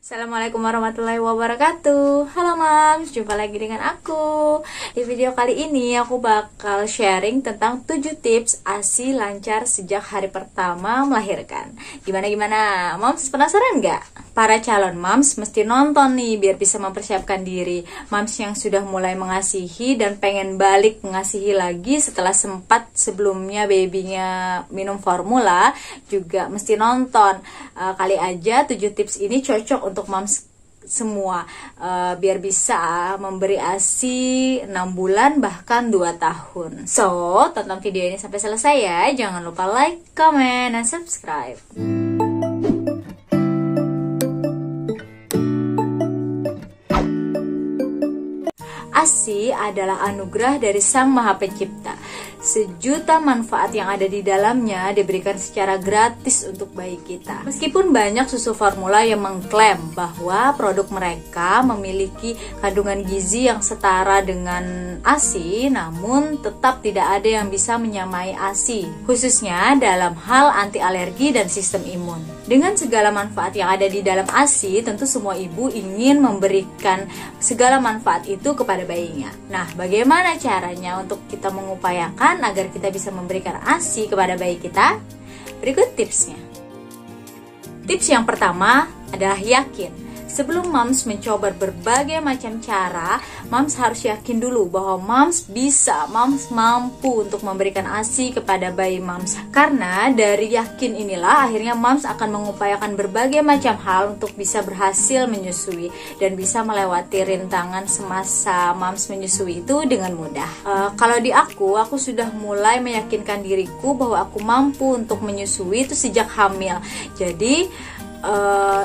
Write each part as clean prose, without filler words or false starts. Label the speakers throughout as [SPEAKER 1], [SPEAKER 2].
[SPEAKER 1] Assalamualaikum warahmatullahi wabarakatuh. Halo Mams, jumpa lagi dengan aku. Di video kali ini aku bakal sharing tentang 7 tips ASI lancar sejak hari pertama melahirkan. Gimana Mams, penasaran nggak? Para calon Mams mesti nonton nih biar bisa mempersiapkan diri. Mams yang sudah mulai mengasihi dan pengen balik mengasihi lagi setelah sempat sebelumnya babynya minum formula juga mesti nonton. Kali aja 7 tips ini cocok untuk Mams semua, biar bisa memberi ASI 6 bulan bahkan 2 tahun. So, tonton video ini sampai selesai ya. Jangan lupa like, comment, dan subscribe. ASI adalah anugerah dari Sang Maha Pencipta. Sejuta manfaat yang ada di dalamnya diberikan secara gratis untuk bayi kita. Meskipun banyak susu formula yang mengklaim bahwa produk mereka memiliki kandungan gizi yang setara dengan ASI, namun tetap tidak ada yang bisa menyamai ASI, khususnya dalam hal anti alergi dan sistem imun. Dengan segala manfaat yang ada di dalam ASI, tentu semua ibu ingin memberikan segala manfaat itu kepada bayinya. Nah, bagaimana caranya untuk kita mengupayakan agar kita bisa memberikan ASI kepada bayi kita? Berikut tipsnya. Tips yang pertama adalah yakin. Sebelum Mams mencoba berbagai macam cara, Mams harus yakin dulu bahwa Mams bisa, Mams mampu untuk memberikan ASI kepada bayi Mams. Karena dari yakin inilah akhirnya Mams akan mengupayakan berbagai macam hal untuk bisa berhasil menyusui dan bisa melewati rintangan semasa Mams menyusui itu dengan mudah. Kalau di aku sudah mulai meyakinkan diriku bahwa aku mampu untuk menyusui itu sejak hamil. Jadi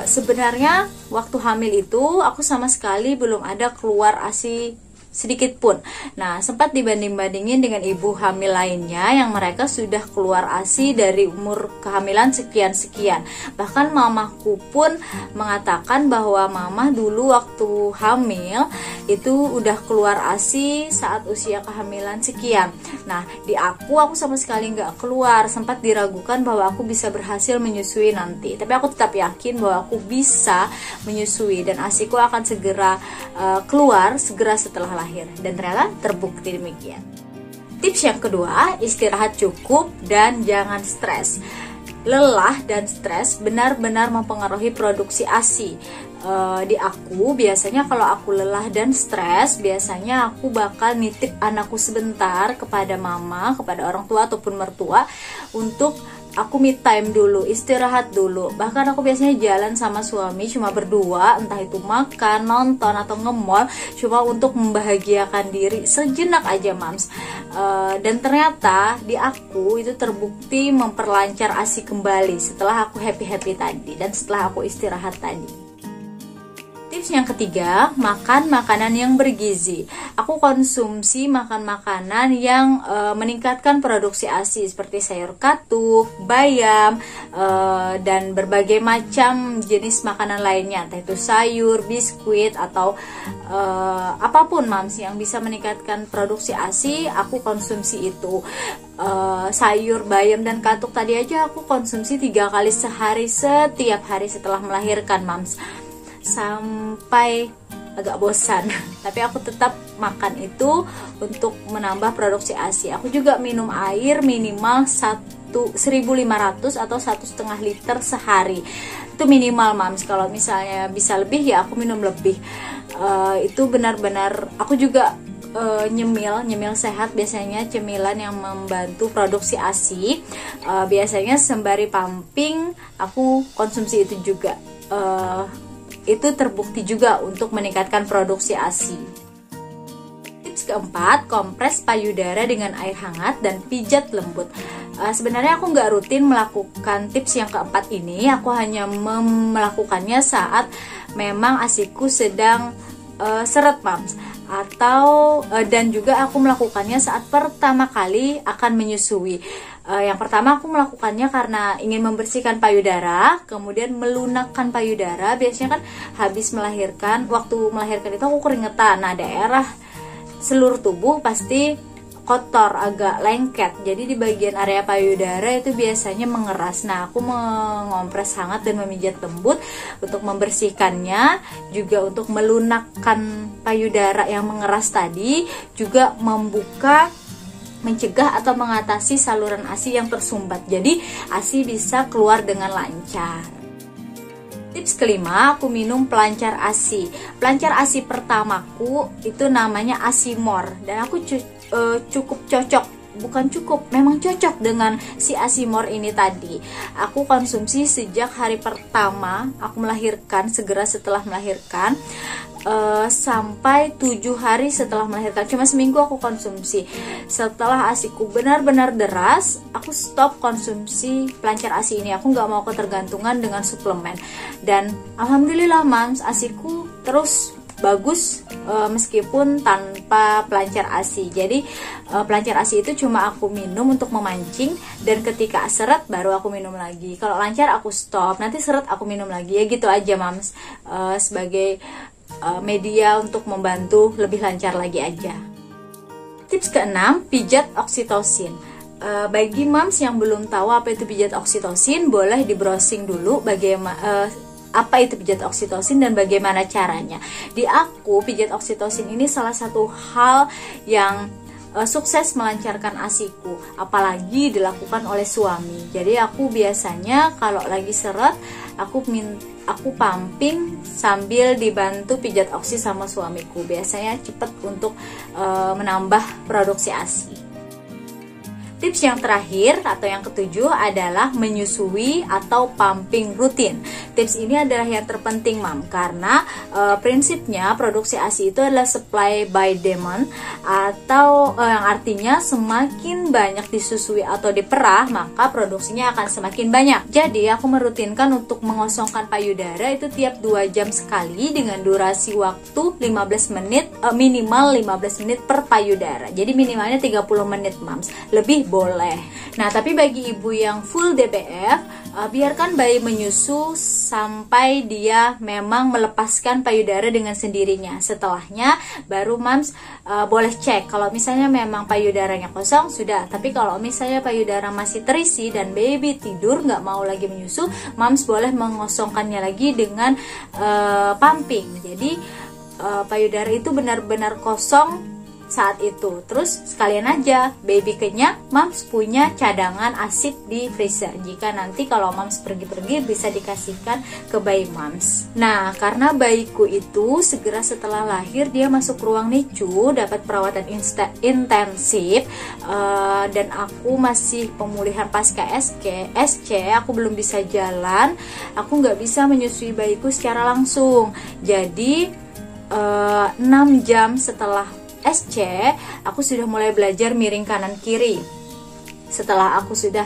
[SPEAKER 1] sebenarnya waktu hamil itu aku sama sekali belum ada keluar ASI sedikit pun. Nah, sempat dibanding-bandingin dengan ibu hamil lainnya yang mereka sudah keluar ASI dari umur kehamilan sekian-sekian. Bahkan mamaku pun mengatakan bahwa mama dulu waktu hamil itu udah keluar ASI saat usia kehamilan sekian. Nah, di aku sama sekali nggak keluar. Sempat diragukan bahwa aku bisa berhasil menyusui nanti. Tapi aku tetap yakin bahwa aku bisa menyusui dan ASIku akan segera keluar segera setelah lahir. Dan ternyata terbukti demikian. Tips yang kedua, istirahat cukup dan jangan stres. Lelah dan stres benar-benar mempengaruhi produksi ASI. Di aku biasanya kalau aku lelah dan stres, biasanya aku bakal nitip anakku sebentar kepada mama, kepada orang tua ataupun mertua untuk aku me time dulu, istirahat dulu. Bahkan aku biasanya jalan sama suami cuma berdua, entah itu makan, nonton, atau nge-mall, cuma untuk membahagiakan diri sejenak aja Mams. Dan ternyata di aku itu terbukti memperlancar ASI kembali setelah aku happy-happy tadi dan setelah aku istirahat tadi. Tips yang ketiga, makan makanan yang bergizi. Aku konsumsi makan makanan yang meningkatkan produksi ASI seperti sayur katuk, bayam, dan berbagai macam jenis makanan lainnya, entah itu sayur, biskuit, atau apapun Mams yang bisa meningkatkan produksi ASI, aku konsumsi itu. Sayur, bayam, dan katuk tadi aja aku konsumsi 3 kali sehari setiap hari setelah melahirkan Mams, sampai agak bosan. Tapi aku tetap makan itu untuk menambah produksi ASI. Aku juga minum air minimal 1.500 atau 1,5 liter sehari. Itu minimal Mams. Kalau misalnya bisa lebih ya aku minum lebih. Itu benar-benar aku juga nyemil sehat, biasanya cemilan yang membantu produksi ASI. Biasanya sembari pumping aku konsumsi itu juga. Itu terbukti juga untuk meningkatkan produksi ASI. Tips keempat, kompres payudara dengan air hangat dan pijat lembut. Sebenarnya aku nggak rutin melakukan tips yang keempat ini. Aku hanya melakukannya saat memang ASIku sedang seret Mams, atau dan juga aku melakukannya saat pertama kali akan menyusui. Yang pertama aku melakukannya karena ingin membersihkan payudara, kemudian melunakkan payudara. Biasanya kan habis melahirkan, waktu melahirkan itu aku keringetan. Nah, daerah seluruh tubuh pasti kotor, agak lengket. Jadi di bagian area payudara itu biasanya mengeras. Nah, aku mengompres hangat dan memijat lembut untuk membersihkannya, juga untuk melunakkan payudara yang mengeras tadi, juga mencegah atau mengatasi saluran ASI yang tersumbat. Jadi ASI bisa keluar dengan lancar. Tips kelima, aku minum pelancar ASI. Pelancar ASI pertamaku itu namanya Asimor, dan aku cukup cocok, bukan cukup, memang cocok dengan si Asimor ini tadi. Aku konsumsi sejak hari pertama aku melahirkan, segera setelah melahirkan, sampai 7 hari setelah melahirkan. Cuma seminggu aku konsumsi. Setelah ASIku benar-benar deras, aku stop konsumsi pelancar ASI ini. Aku nggak mau ketergantungan dengan suplemen. Dan alhamdulillah mams, ASIku terus bagus meskipun tanpa pelancar ASI. Jadi pelancar ASI itu cuma aku minum untuk memancing, dan ketika seret baru aku minum lagi. Kalau lancar aku stop, nanti seret aku minum lagi, ya gitu aja mams, sebagai media untuk membantu lebih lancar lagi aja. Tips keenam, pijat oksitosin. Bagi mams yang belum tahu apa itu pijat oksitosin, boleh di browsing dulu bagaimana apa itu pijat oksitosin dan bagaimana caranya. Di aku, pijat oksitosin ini salah satu hal yang sukses melancarkan ASIku, apalagi dilakukan oleh suami. Jadi aku biasanya kalau lagi seret, aku pumping sambil dibantu pijat oksi sama suamiku. Biasanya cepet untuk menambah produksi ASI. Tips yang terakhir atau yang ketujuh adalah menyusui atau pumping rutin. Tips ini adalah yang terpenting mam, karena prinsipnya produksi ASI itu adalah supply by demand, atau yang artinya semakin banyak disusui atau diperah maka produksinya akan semakin banyak. Jadi aku merutinkan untuk mengosongkan payudara itu tiap 2 jam sekali dengan durasi waktu 15 menit, minimal 15 menit per payudara. Jadi minimalnya 30 menit mams, lebih boleh. Nah, tapi bagi ibu yang full DPF, biarkan bayi menyusu sampai dia memang melepaskan payudara dengan sendirinya. Setelahnya baru mams boleh cek. Kalau misalnya memang payudaranya kosong, sudah. Tapi kalau misalnya payudara masih terisi dan baby tidur nggak mau lagi menyusu, mams boleh mengosongkannya lagi dengan pumping. Jadi payudara itu benar-benar kosong saat itu. Terus sekalian aja baby kenyang, mams punya cadangan ASI di freezer. Jika nanti kalau mams pergi-pergi bisa dikasihkan ke bayi mams. Nah, karena bayiku itu segera setelah lahir dia masuk ruang NICU, dapat perawatan intensif, dan aku masih pemulihan pasca SC, aku belum bisa jalan, aku nggak bisa menyusui bayiku secara langsung. Jadi 6 jam setelah SC, aku sudah mulai belajar miring kanan kiri. Setelah aku sudah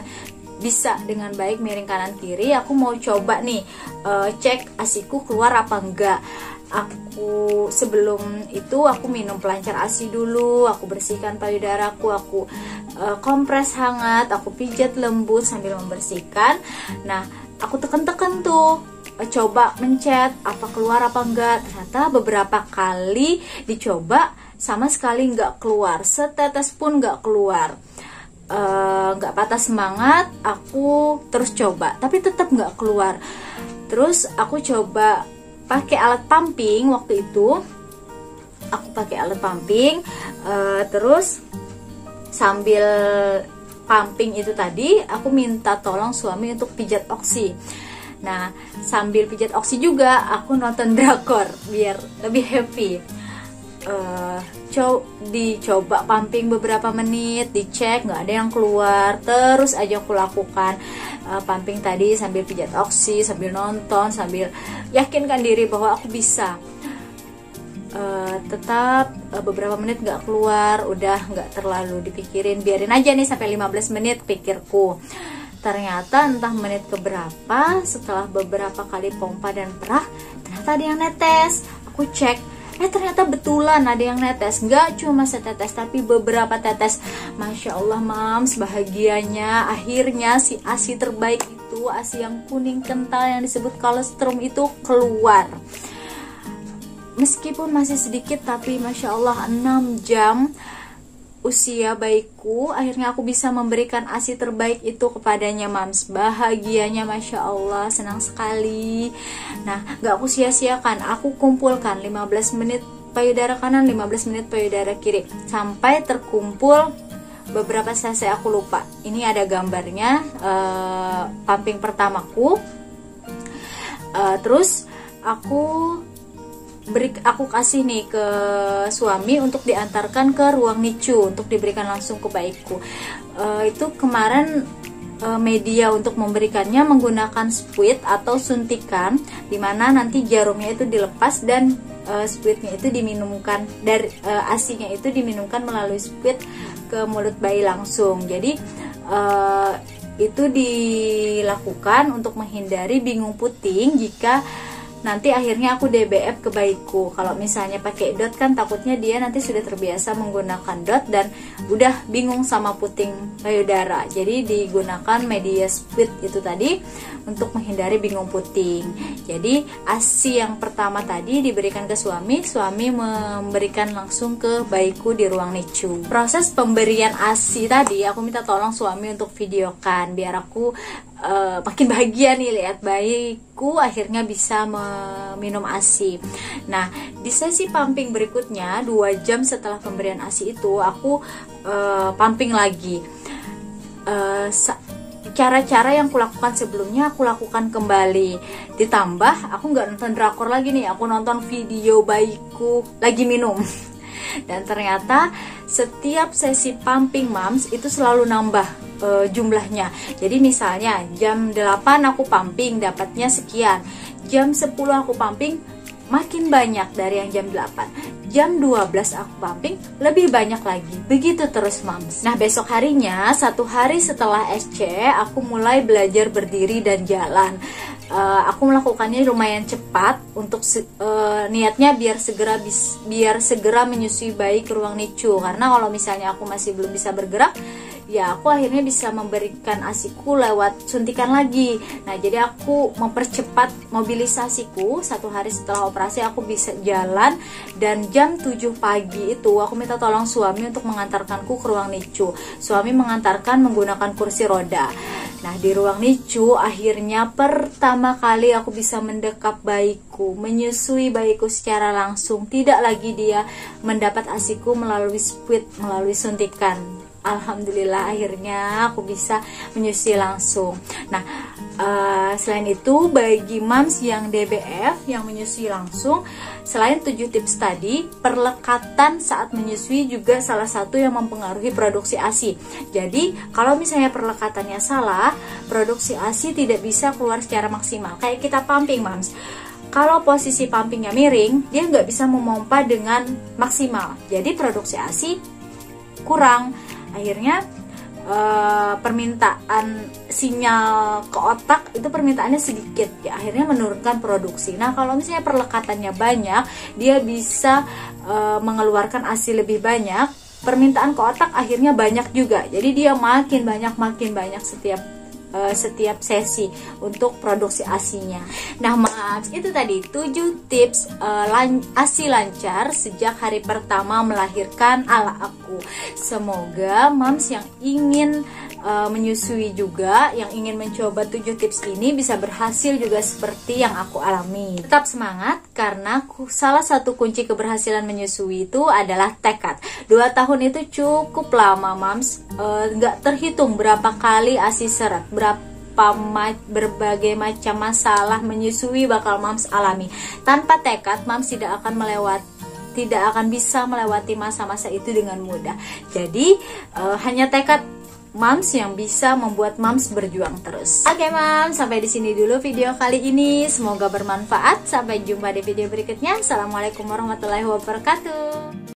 [SPEAKER 1] bisa dengan baik miring kanan kiri, aku mau coba nih cek ASIku keluar apa enggak. Aku sebelum itu aku minum pelancar ASI dulu, aku bersihkan payudaraku, aku kompres hangat, aku pijat lembut sambil membersihkan. Nah, aku tekan-tekan tuh, coba mencet apa keluar apa enggak. Ternyata beberapa kali dicoba sama sekali nggak keluar, setetes pun nggak keluar. Nggak patah semangat, aku terus coba, tapi tetap nggak keluar. Terus aku coba pakai alat pumping. Waktu itu aku pakai alat pumping, terus sambil pumping itu tadi aku minta tolong suami untuk pijat oksi. Nah, sambil pijat oksi juga aku nonton drakor biar lebih happy. Dicoba pumping beberapa menit, dicek nggak ada yang keluar, terus aja aku lakukan pumping tadi sambil pijat oksi, sambil nonton, sambil yakinkan diri bahwa aku bisa. Tetap beberapa menit nggak keluar, udah nggak terlalu dipikirin, biarin aja nih sampai 15 menit pikirku. Ternyata entah menit keberapa, setelah beberapa kali pompa dan perah, ternyata ada yang netes. Aku cek, ternyata betulan ada yang netes. Nggak cuma setetes, tapi beberapa tetes. Masya Allah mams, bahagianya akhirnya si ASI terbaik itu, ASI yang kuning kental yang disebut kolostrum itu keluar. Meskipun masih sedikit, tapi Masya Allah 6 jam usia bayiku, akhirnya aku bisa memberikan ASI terbaik itu kepadanya mams. Bahagianya Masya Allah, senang sekali. Nah, gak aku sia-siakan, aku kumpulkan 15 menit payudara kanan, 15 menit payudara kiri, sampai terkumpul beberapa cc, aku lupa. Ini ada gambarnya, pumping pertamaku. Terus aku kasih nih ke suami untuk diantarkan ke ruang NICU untuk diberikan langsung ke bayiku. Itu kemarin media untuk memberikannya menggunakan spuit atau suntikan, dimana nanti jarumnya itu dilepas dan spuitnya itu diminumkan dari ASI-nya itu diminumkan melalui spuit ke mulut bayi langsung. Jadi itu dilakukan untuk menghindari bingung puting jika nanti akhirnya aku DBF ke bayiku. Kalau misalnya pakai dot kan takutnya dia nanti sudah terbiasa menggunakan dot dan udah bingung sama puting payudara. Jadi digunakan media spuit itu tadi untuk menghindari bingung puting. Jadi ASI yang pertama tadi diberikan ke suami memberikan langsung ke bayiku di ruang NICU. Proses pemberian ASI tadi aku minta tolong suami untuk videokan biar aku makin bahagia nih lihat bayiku akhirnya bisa minum ASI. Nah, di sesi pumping berikutnya 2 jam setelah pemberian ASI itu aku pumping lagi. Cara-cara yang kulakukan sebelumnya aku lakukan kembali. Ditambah aku nggak nonton drakor lagi nih, aku nonton video bayiku lagi minum. Dan ternyata setiap sesi pumping mams itu selalu nambah jumlahnya. Jadi misalnya jam 8 aku pumping dapatnya sekian, jam 10 aku pumping makin banyak dari yang jam 8, jam 12 aku pumping lebih banyak lagi, begitu terus mams. Nah, besok harinya 1 hari setelah SC aku mulai belajar berdiri dan jalan. Aku melakukannya lumayan cepat untuk niatnya biar segera menyusui bayi ke ruang NICU, karena kalau misalnya aku masih belum bisa bergerak ya aku akhirnya bisa memberikan ASIku lewat suntikan lagi. Nah, jadi aku mempercepat mobilisasiku. 1 hari setelah operasi aku bisa jalan, dan jam 7 pagi itu aku minta tolong suami untuk mengantarkanku ke ruang NICU. Suami mengantarkan menggunakan kursi roda. Nah, di ruang NICU akhirnya pertama kali aku bisa mendekap bayiku, menyusui bayiku secara langsung. Tidak lagi dia mendapat ASIku melalui spuit, melalui suntikan. Alhamdulillah akhirnya aku bisa menyusui langsung. Nah, selain itu bagi mams yang DBF yang menyusui langsung, selain 7 tips tadi, perlekatan saat menyusui juga salah satu yang mempengaruhi produksi ASI. Jadi kalau misalnya perlekatannya salah, produksi ASI tidak bisa keluar secara maksimal. Kayak kita pumping mams, kalau posisi pumpingnya miring, dia nggak bisa memompa dengan maksimal. Jadi produksi ASI kurang. Akhirnya permintaan sinyal ke otak itu permintaannya sedikit ya, akhirnya menurunkan produksi. Nah, kalau misalnya perlekatannya banyak, dia bisa mengeluarkan ASI lebih banyak, permintaan ke otak akhirnya banyak juga, jadi dia makin banyak setiap sesi untuk produksi ASI-nya. Nah, maaf, itu tadi 7 tips ASI lancar sejak hari pertama melahirkan ala aku. Semoga mams yang ingin menyusui juga, yang ingin mencoba 7 tips ini bisa berhasil juga seperti yang aku alami. Tetap semangat, karena salah satu kunci keberhasilan menyusui itu adalah tekad. 2 tahun itu cukup lama mams, nggak terhitung berapa kali ASI seret, berbagai macam masalah menyusui bakal mams alami. Tanpa tekad, mams tidak akan bisa melewati masa-masa itu dengan mudah. Jadi hanya tekad mams yang bisa membuat mams berjuang terus. Oke mams, sampai di sini dulu video kali ini. Semoga bermanfaat. Sampai jumpa di video berikutnya. Assalamualaikum warahmatullahi wabarakatuh.